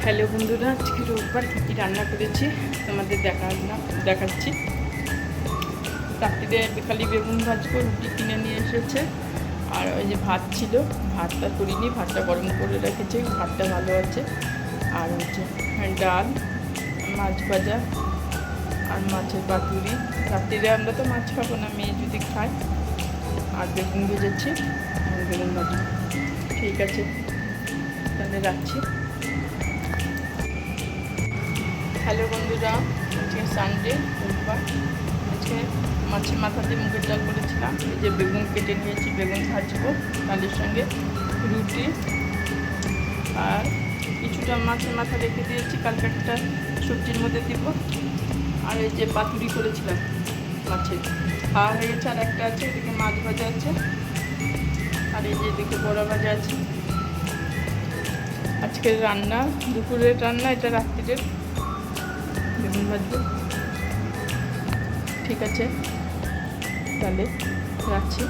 Hello বন্ধুরা, আজকে রোববার কী কী রান্না করেছি তোমাদের দেখাচ্ছি। রাত্রিতে খালি বেগুন ভাজবো, রুটি কিনে নিয়ে এসেছে। আর ওই যে ভাত ছিল, ভাতটা করিনি, ভাতটা গরম করে রেখেছি, ভাতটা ভালো আছে। আর হচ্ছে ডাল, মাছ ভাজা আর মাছের পাতুরি। রাত্রিরে আমরা তো মাছ খাবো না, মেয়ে যদি খায়। আর বেগুন ভেজেছি, বেগুন ভাজি। ঠিক আছে, তাহলে রাখছি। হ্যালো বন্ধুরা, আজকে সানডে, রোববার। আজকে মাছের মাথা দিয়ে মুগের ডাল করেছিলাম। এই যে বেগুন কেটে নিয়েছি, বেগুন ভাজবো ডালের সঙ্গে, রুটি। আর কিছুটা মাছের মাথা রেখে দিয়েছি, কালকে একটা সবজির মধ্যে দিব। আর এই যে পাতুরি করেছিলাম মাছের, খাওয়া হয়ে গেছে। আর একটা আছে, এদিকে মাছ ভাজা আছে। আর এই যে এদিকে বড়া ভাজা আছে। আজকের রান্না, দুপুরের রান্না, এটা রাত্রিরের। বেগুন ভাজবো। ঠিক আছে, তাহলে রাখছি।